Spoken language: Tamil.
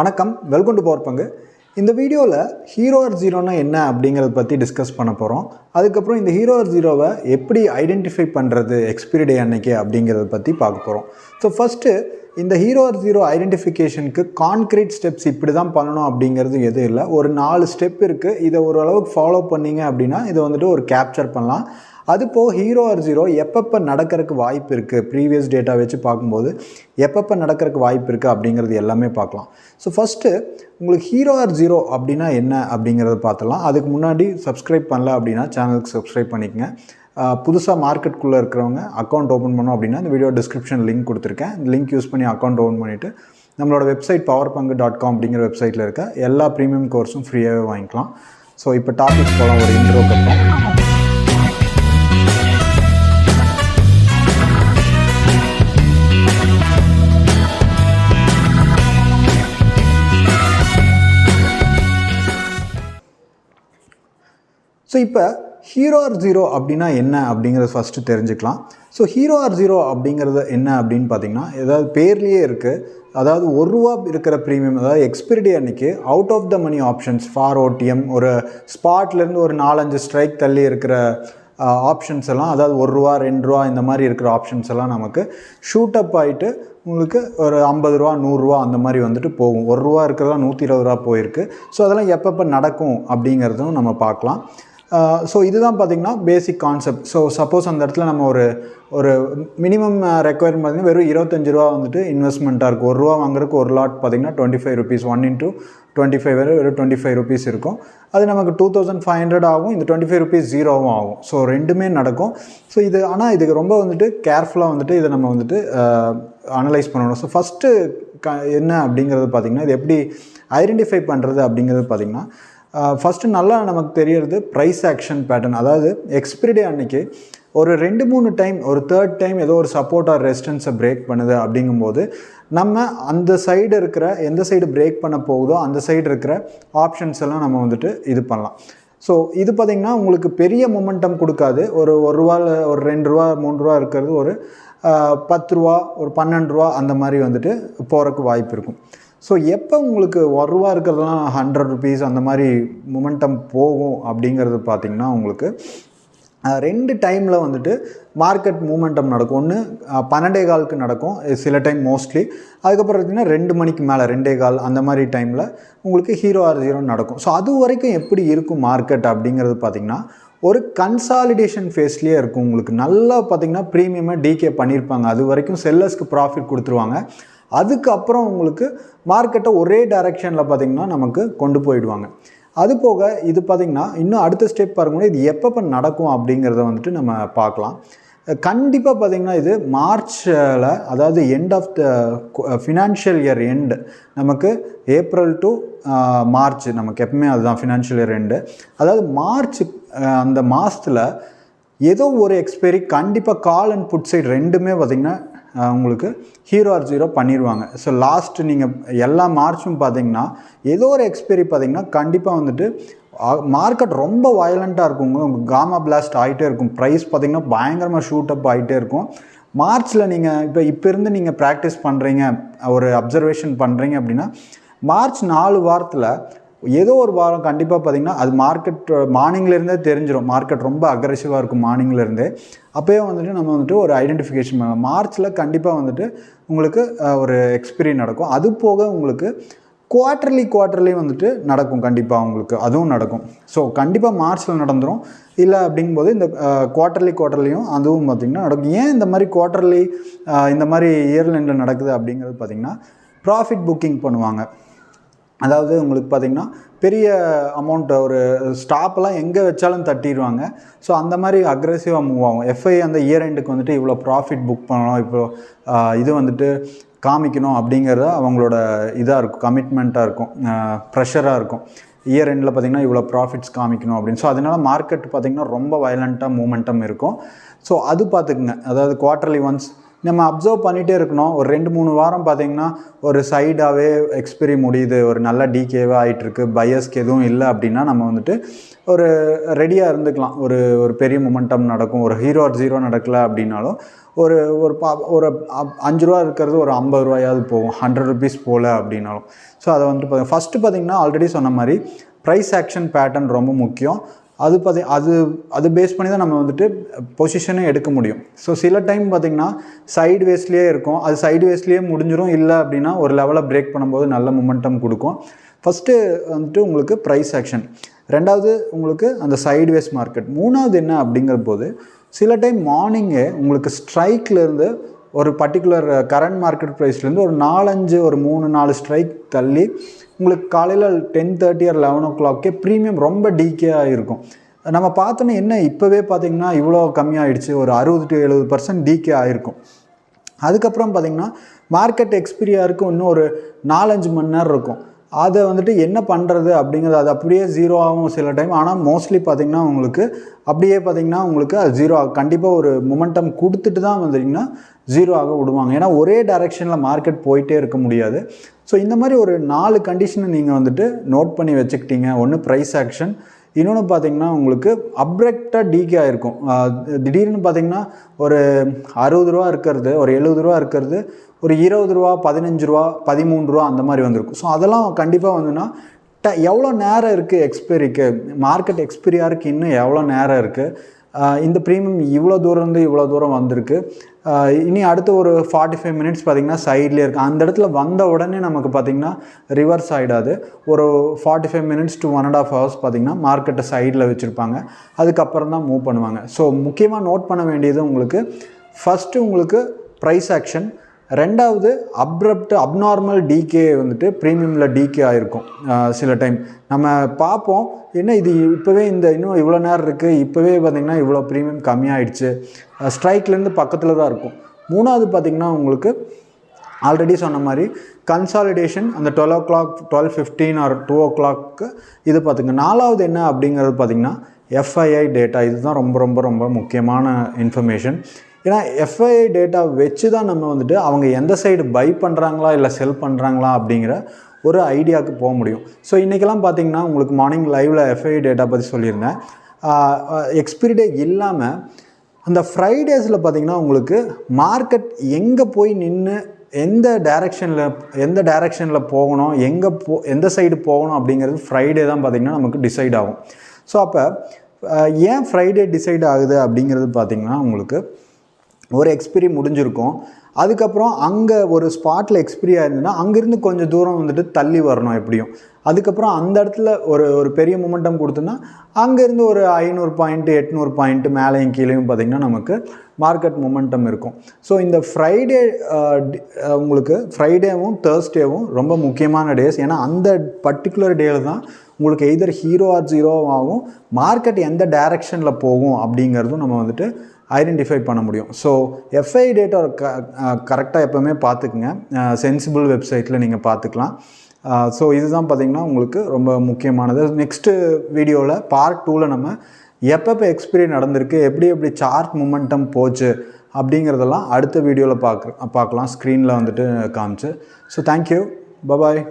வணக்கம், வெல்கம் டு பவர் பங்கு. இந்த வீடியோவில் ஹீரோ ஆர் ஜீரோனா என்ன அப்படிங்கிறத பற்றி டிஸ்கஸ் பண்ண போகிறோம். அதுக்கப்புறம் இந்த ஹீரோ ஆர் ஜீரோவை எப்படி ஐடென்டிஃபை பண்ணுறது எக்ஸ்பிரி டே அன்னைக்கு அப்படிங்கிறத பற்றி பார்க்க போகிறோம். ஸோ ஃபஸ்ட்டு இந்த ஹீரோ ஆர் ஜீரோ ஐடென்டிஃபிகேஷனுக்கு கான்க்ரீட் ஸ்டெப்ஸ் இப்படி தான் பண்ணணும் அப்படிங்கிறது எதுவும் இல்லை. ஒரு 4 ஸ்டெப் இருக்குது. இதை ஓரளவுக்கு ஃபாலோ பண்ணிங்க அப்படின்னா இதை வந்துட்டு ஒரு கேப்சர் பண்ணலாம். அது போக ஹீரோ ஆர் ஜீரோ எப்பப்போ நடக்கிறதுக்கு வாய்ப்பு இருக்குது, ப்ரீவியஸ் டேட்டா வச்சு பார்க்கும்போது எப்பப்போ நடக்கிறதுக்கு வாய்ப்பு இருக்குது அப்படிங்கிறது எல்லாமே பார்க்கலாம். ஸோ ஃபஸ்ட்டு உங்களுக்கு ஹீரோ ஆர் ஜீரோ அப்படின்னா என்ன அப்படிங்கிறத பார்த்துலாம். அதுக்கு முன்னாடி சப்ஸ்கிரைப் பண்ணல அப்படின்னா சேனலுக்கு சப்ஸ்கிரைப் பண்ணிக்கங்க. புதுசாக மார்க்கெட்டுக்குள்ளே இருக்கிறவங்க அக்கௌண்ட் ஓப்பன் பண்ணோம் அப்படின்னா இந்த வீடியோ டிஸ்கிரிப்ஷன் லிங்க் கொடுத்துருக்கேன். இந்த லிங்க் யூஸ் பண்ணி அக்கௌண்ட் ஓப்பன் பண்ணிவிட்டு நம்மளோட வெப்சைட் powerpang.com அப்படிங்கிற வெப்சைட்டில் இருக்க எல்லா ப்ரீமியம் கோர்ஸும் ஃப்ரீயாகவே வாங்கிக்கலாம். ஸோ இப்போ டாபிக் போகலாம். ஒரு இன்ட்ரோக்கு அப்புறம் ஸோ இப்போ ஹீரோ ஆர் ஜீரோ அப்படின்னா என்ன அப்படிங்கிறத ஃபஸ்ட்டு தெரிஞ்சுக்கலாம். ஸோ ஹீரோ ஆர் ஜீரோ அப்படிங்கிறது என்ன அப்படின்னு பார்த்தீங்கன்னா, ஏதாவது பேர்லேயே இருக்குது. அதாவது ₹1 இருக்கிற ப்ரீமியம், அதாவது எக்ஸ்பிரி டே அன்றைக்கி out of the money options for OTM, ஒரு ஸ்பாட்லேருந்து ஒரு 4-5 ஸ்ட்ரைக் தள்ளி இருக்கிற ஆப்ஷன்ஸ் எல்லாம், அதாவது ₹1, ₹2 இந்த மாதிரி இருக்கிற ஆப்ஷன்ஸ் எல்லாம் நமக்கு ஷூட் அப் ஆகிட்டு உங்களுக்கு ஒரு ₹50, ₹100 அந்த மாதிரி வந்துட்டு போகும். ₹1 இருக்கிறதா ₹120 போயிருக்கு. ஸோ அதெல்லாம் எப்பப்போ நடக்கும் அப்படிங்கிறதும் நம்ம பார்க்கலாம். ஸோ இதுதான் பார்த்திங்கன்னா பேசிக் கான்செப்ட். ஸோ சப்போஸ் அந்த இடத்துல நம்ம ஒரு மினிமம் ரெக்குயர்மெண்ட் பார்த்திங்கன்னா வெறும் ₹25 வந்துட்டு இன்வெஸ்ட்மெண்ட்டாக இருக்கும். ₹1 வாங்குறதுக்கு ஒரு லாட் பார்த்திங்கன்னா ₹25, 1 × 25 வெறும் ₹25 இருக்கும். அது நமக்கு 2500 ஆகும். இந்த ₹25 ஜீரோவும் ஆகும். ஸோ ரெண்டுமே நடக்கும். ஸோ இது ஆனால் இதுக்கு ரொம்ப வந்துட்டு கேர்ஃபுல்லாக வந்துட்டு இதை நம்ம வந்துட்டு அனலைஸ் பண்ணணும். ஸோ ஃபஸ்ட்டு என்ன அப்படிங்கிறது பார்த்திங்கன்னா, இது எப்படி ஐடென்டிஃபை பண்ணுறது அப்படிங்கிறது பார்த்திங்கன்னா, ஃபஸ்ட்டு நல்லா நமக்கு தெரியறது ப்ரைஸ் ஆக்ஷன் பேட்டர்ன். அதாவது எக்ஸ்பிரி டே அன்றைக்கி ஒரு 2-3 டைம், ஒரு 3rd டைம் ஏதோ ஒரு சப்போர்ட் ஆர் ரெசிஸ்டன்ஸை பிரேக் பண்ணுது அப்படிங்கும்போது நம்ம அந்த சைடு இருக்கிற எந்த சைடு பிரேக் பண்ண போகுதோ அந்த சைடு இருக்கிற ஆப்ஷன்ஸ் எல்லாம் நம்ம வந்துட்டு இது பண்ணலாம். ஸோ இது பார்த்திங்கன்னா உங்களுக்கு பெரிய மொமெண்டம் கொடுக்காது. ஒரு ₹1, ஒரு ₹2, ₹3 இருக்கிறது ஒரு ₹10, ஒரு ₹12 அந்த மாதிரி வந்துட்டு போகிறதுக்கு வாய்ப்பு இருக்கும். ஸோ எப்போ உங்களுக்கு ₹1 இருக்கிறதுலாம் ₹100 அந்த மாதிரி மொமெண்டம் போகும் அப்படிங்கிறது பார்த்திங்கன்னா, உங்களுக்கு 2 டைமில் வந்துட்டு மார்க்கெட் மூமெண்டம் நடக்கும். ஒன்று 12:15 நடக்கும் சில டைம் மோஸ்ட்லி. அதுக்கப்புறம் பார்த்திங்கன்னா 2 மணிக்கு மேலே 2:15 அந்த மாதிரி டைமில் உங்களுக்கு ஹீரோ ஆர் ஜீரோ நடக்கும். ஸோ அது வரைக்கும் எப்படி இருக்கும் மார்க்கெட் அப்படிங்கிறது பார்த்திங்கன்னா, ஒரு கன்சாலிடேஷன் ஃபேஸ்லேயே இருக்கும். உங்களுக்கு நல்லா பார்த்திங்கன்னா ப்ரீமியமாக டிகே பண்ணியிருப்பாங்க. அது வரைக்கும் செல்லர்ஸ்க்கு ப்ராஃபிட் கொடுத்துருவாங்க. அதுக்கப்புறம் உங்களுக்கு மார்க்கெட்டை ஒரே டைரெக்ஷனில் பார்த்திங்கன்னா நமக்கு கொண்டு போயிடுவாங்க. அது போக இது பார்த்திங்கன்னா இன்னும் அடுத்த ஸ்டெப் பார்க்கும்போது இது எப்பப்போ நடக்கும் அப்படிங்கிறத வந்துட்டு நம்ம பார்க்கலாம். கண்டிப்பாக பார்த்திங்கன்னா இது மார்ச்சில், அதாவது end of the financial year end, நமக்கு ஏப்ரல் டு மார்ச் நமக்கு எப்பவுமே அதுதான் ஃபினான்ஷியல் இயர் எண்டு. அதாவது மார்ச் அந்த மாதத்தில் ஏதோ ஒரு எக்ஸ்பைரி கண்டிப்பாக கால் அண்ட் புட் சைடு ரெண்டுமே பார்த்திங்கன்னா உங்களுக்கு ஹீரோ ஆர் ஜீரோ பண்ணிடுவாங்க. ஸோ லாஸ்ட்டு நீங்கள் எல்லா மார்ச்சும் பார்த்திங்கன்னா ஏதோ ஒரு எக்ஸ்பைரி பார்த்திங்கன்னா கண்டிப்பாக வந்துட்டு மார்க்கெட் ரொம்ப வயலண்ட்டாக இருக்குங்க. உங்களுக்கு காமா பிளாஸ்ட் ஆகிட்டே இருக்கும். ப்ரைஸ் பார்த்திங்கன்னா பயங்கரமாக ஷூட் அப் ஆகிட்டே இருக்கும். மார்ச்சில் நீங்கள் இப்போ இருந்து நீங்கள் ப்ராக்டிஸ் பண்ணுறீங்க, ஒரு அப்சர்வேஷன் பண்ணுறீங்க அப்படின்னா மார்ச் 4 வாரத்தில் ஏதோ ஒரு வாரம் கண்டிப்பாக பார்த்திங்கன்னா அது மார்க்கெட் மார்னிங்லேருந்தே தெரிஞ்சிடும். மார்க்கெட் ரொம்ப அக்ரெசிவாக இருக்கும் மார்னிங்லேருந்தே. அப்போயே வந்துட்டு நம்ம வந்துட்டு ஒரு ஐடென்டிஃபிகேஷன் பண்ணலாம். மார்ச்சில் கண்டிப்பாக வந்துட்டு உங்களுக்கு ஒரு எக்ஸ்பிரி நடக்கும். அது போக உங்களுக்கு குவார்ட்டர்லி வந்துட்டு நடக்கும். கண்டிப்பாக உங்களுக்கு அதுவும் நடக்கும். ஸோ கண்டிப்பாக மார்ச்சில் நடந்துடும். இல்லை அப்படிங்கும்போது இந்த குவார்ட்டர்லியும் அதுவும் பார்த்திங்கன்னா நடக்கும். ஏன் இந்த மாதிரி குவார்ட்டர்லி இந்த மாதிரி இயர் எண்டில் நடக்குது அப்படிங்கிறது பார்த்திங்கன்னா, ப்ராஃபிட் புக்கிங் பண்ணுவாங்க. அதாவது உங்களுக்கு பார்த்திங்கன்னா பெரிய அமௌண்ட், ஒரு ஸ்டாப்லாம் எங்கே வச்சாலும் தட்டிடுவாங்க. ஸோ அந்த மாதிரி அக்ரெசிவாக மூவ் ஆகும். எஃப்ஐ அந்த இயர் எண்டுக்கு வந்துட்டு இவ்வளோ ப்ராஃபிட் புக் பண்ணணும், இப்போ இது வந்துட்டு காமிக்கணும் அப்படிங்கிறத அவங்களோட இதாக இருக்கும், கமிட்மெண்ட்டாக இருக்கும், ப்ரெஷராக இருக்கும். இயர் எண்டில் பார்த்திங்கன்னா இவ்வளோ ப்ராஃபிட்ஸ் காமிக்கணும் அப்படின்னு. ஸோ அதனால் மார்க்கெட் பார்த்திங்கன்னா ரொம்ப வயலண்ட்டாக மூமெண்டம் இருக்கும். ஸோ அது பார்த்துக்குங்க. அதாவது குவார்ட்டர்லி ஒன்ஸ் நம்ம அப்சர்வ் பண்ணிகிட்டே இருக்கணும். ஒரு 2-3 வாரம் பார்த்திங்கன்னா ஒரு சைடாகவே எக்ஸ்பிரி முடியுது, ஒரு நல்ல டிகேவாக ஆகிட்டுருக்கு, பையர்ஸ்க்கு எதுவும் இல்லை அப்படின்னா நம்ம வந்துட்டு ஒரு ரெடியாக இருந்துக்கலாம். ஒரு பெரிய மொமெண்டம் நடக்கும், ஒரு ஹீரோ ஆர் ஜீரோ நடக்கலை அப்படின்னாலும் ஒரு ஒரு ஒரு 5 ரூபா இருக்கிறது ஒரு 50 ரூபாயாவது போகும், 100 ருபீஸ் போகல அப்படின்னாலும். ஸோ அதை வந்துட்டு ஃபஸ்ட்டு பார்த்திங்கன்னா ஆல்ரெடி சொன்ன மாதிரி ப்ரைஸ் ஆக்ஷன் பேட்டர்ன் ரொம்ப முக்கியம். அது பேஸ் பண்ணி தான் நம்ம வந்துட்டு பொசிஷனே எடுக்க முடியும். ஸோ சில டைம் பார்த்திங்கன்னா சைடு வேஸ்லேயே இருக்கும், அது சைடு வேஸ்லேயே முடிஞ்சிடும். இல்லை அப்படின்னா ஒரு லெவலை பிரேக் பண்ணும்போது நல்ல மொமெண்டம் கொடுக்கும். ஃபஸ்ட்டு வந்துட்டு உங்களுக்கு ப்ரைஸ் ஆக்ஷன், ரெண்டாவது உங்களுக்கு அந்த சைடு வேஸ் மார்க்கெட், மூணாவது என்ன அப்படிங்கிற போது சில டைம் மார்னிங்கே உங்களுக்கு ஸ்ட்ரைக்லேருந்து ஒரு பர்டிகுலர் கரண்ட் மார்க்கெட் ப்ரைஸ்லேருந்து ஒரு 3-4 ஸ்ட்ரைக் தள்ளி உங்களுக்கு காலையில் 10:30 or 11 o'clock ப்ரீமியம் ரொம்ப டீக்கேயாக இருக்கும். நம்ம பார்த்தோன்னா என்ன இப்போவே பார்த்திங்கன்னா இவ்வளோ கம்மியாகிடுச்சு, ஒரு 60-70% டீக்கே ஆகிருக்கும். அதுக்கப்புறம் பார்த்திங்கன்னா மார்க்கெட் எக்ஸ்பீரியாருக்கு இன்னும் ஒரு 4-5 மணி நேரம் இருக்கும். அதை வந்துட்டு என்ன பண்ணுறது அப்படிங்கிறது, அது அப்படியே ஜீரோ ஆகும் சில டைம். ஆனால் மோஸ்ட்லி பார்த்திங்கன்னா உங்களுக்கு அப்படியே பார்த்திங்கன்னா உங்களுக்கு அது ஜீரோ ஆகும். கண்டிப்பாக ஒரு மொமெண்டம் கொடுத்துட்டு தான் வந்துட்டிங்கன்னா ஜீரோ ஆக விடுவாங்க. ஏன்னா ஒரே டைரெக்ஷனில் மார்க்கெட் போயிட்டே இருக்க முடியாது. ஸோ இந்த மாதிரி ஒரு 4 கண்டிஷனை நீங்கள் வந்துட்டு நோட் பண்ணி வச்சுக்கிட்டீங்க. ஒன்று ப்ரைஸ் ஆக்ஷன், இன்னொன்று பார்த்திங்கன்னா உங்களுக்கு அப்ரப்டாக டீக்கே ஆகிருக்கும். திடீர்னு பார்த்திங்கன்னா ஒரு 60 ரூபா இருக்கிறது, ஒரு 70 ரூபா இருக்கிறது, ஒரு 20 ரூபா, 15 ரூபா, 13 ரூபா அந்த மாதிரி வந்திருக்கும். ஸோ அதெல்லாம் கண்டிப்பாக வந்துன்னா எவ்வளோ நேரம் இருக்குது எக்ஸ்பைரிக்கு, மார்க்கெட் எக்ஸ்பைரியாருக்கு இன்னும் எவ்வளோ நேரம் இருக்குது, இந்த ப்ரீமியம் இவ்வளோ தூரம் இவ்வளோ தூரம் வந்திருக்கு, இனி அடுத்து ஒரு 45 மினிட்ஸ் பார்த்திங்கன்னா சைட்லேயே இருக்குது. அந்த இடத்துல வந்த உடனே நமக்கு பார்த்திங்கன்னா ரிவர்ஸ் ஆகிடாது. ஒரு 45 மினிட்ஸ் to 1.5 hours பார்த்திங்கன்னா மார்க்கெட்டை சைடில் வச்சுருப்பாங்க. அதுக்கப்புறம் தான் மூவ் பண்ணுவாங்க. ஸோ முக்கியமாக நோட் பண்ண வேண்டியது உங்களுக்கு ஃபஸ்ட்டு உங்களுக்கு ப்ரைஸ் ஆக்ஷன், ரெண்டாவது அப்நார்மல் டீகே வந்துட்டு ப்ரீமியமில் டீகே ஆகிருக்கும். சில டைம் நம்ம பார்ப்போம், என்ன இது இப்போவே இன்னும் இவ்வளோ நேரம் இருக்குது, இப்போவே பார்த்திங்கன்னா இவ்வளோ ப்ரீமியம் கம்மியாயிடுச்சு, ஸ்ட்ரைக்லேருந்து பக்கத்தில் தான் இருக்கும். மூணாவது பார்த்திங்கன்னா உங்களுக்கு ஆல்ரெடி சொன்ன மாதிரி கன்சாலிடேஷன் அந்த 12 o'clock, 12:15 or 2 o'clock இது பார்த்துங்க. நாலாவது என்ன அப்படிங்கிறது பார்த்திங்கன்னா FII டேட்டா. இதுதான் ரொம்ப ரொம்ப ரொம்ப முக்கியமான இன்ஃபர்மேஷன். ஏன்னா FII டேட்டா வச்சு தான் நம்ம வந்துட்டு அவங்க எந்த சைடு பை பண்ணுறாங்களா இல்லை செல் பண்ணுறாங்களா அப்படிங்கிற ஒரு ஐடியாவுக்கு போக முடியும். ஸோ இன்றைக்கெல்லாம் பார்த்திங்கன்னா உங்களுக்கு மார்னிங் லைவில் FII டேட்டா பற்றி சொல்லியிருந்தேன். எக்ஸ்பிரி டே இல்லாமல் அந்த ஃப்ரைடேஸில் பார்த்திங்கன்னா உங்களுக்கு மார்க்கெட் எங்கே போய் நின்று எந்த டைரெக்ஷனில் போகணும், எந்த சைடு போகணும் அப்படிங்கிறது ஃப்ரைடே தான் பார்த்திங்கன்னா நமக்கு டிசைட் ஆகும். ஸோ அப்போ ஏன் ஃப்ரைடே டிசைட் ஆகுது அப்படிங்கிறது பார்த்திங்கன்னா உங்களுக்கு ஒரு எக்ஸ்பிரி முடிஞ்சிருக்கும், அதுக்கப்புறம் அங்கே ஒரு ஸ்பாட்டில் எக்ஸ்பிரி ஆயிருந்துன்னா அங்கேருந்து கொஞ்சம் தூரம் வந்துட்டு தள்ளி வரணும் எப்படியும். அதுக்கப்புறம் அந்த இடத்துல ஒரு பெரிய மொமெண்டம் கொடுத்தோன்னா அங்கேருந்து ஒரு 500 பாயிண்ட் 800 பாயிண்ட் மேலேயும் கீழேயும் பார்த்திங்கன்னா நமக்கு மார்க்கெட் மொமெண்டம் இருக்கும். ஸோ இந்த ஃப்ரைடே உங்களுக்கு ஃப்ரைடேவும் தேர்ஸ்டேவும் ரொம்ப முக்கியமான டேஸ். ஏன்னா அந்த பர்டிகுலர் டேயில் தான் உங்களுக்கு எய்தர் ஹீரோ ஆர் ஜீரோவாகவும் மார்க்கெட் எந்த டைரெக்ஷனில் போகும் அப்படிங்கிறதும் நம்ம வந்துட்டு ஐடென்டிஃபை பண்ண முடியும். ஸோ FII டேட்டா கரெக்டாக எப்போவுமே பார்த்துக்குங்க. சென்சிபிள் வெப்சைட்டில் நீங்கள் பார்த்துக்கலாம். ஸோ இதுதான் பார்த்திங்கன்னா உங்களுக்கு ரொம்ப முக்கியமானது. நெக்ஸ்ட்டு வீடியோவில் பார்ட் 2ல் நம்ம எப்பப்போ எக்ஸ்பிரி நடந்திருக்கு, எப்படி சார்ட் மொமெண்டம் போச்சு அப்படிங்கிறதெல்லாம் அடுத்த வீடியோவில் பார்க்கலாம், ஸ்க்ரீனில் வந்துட்டு காமிச்சு. So thank you, bye bye.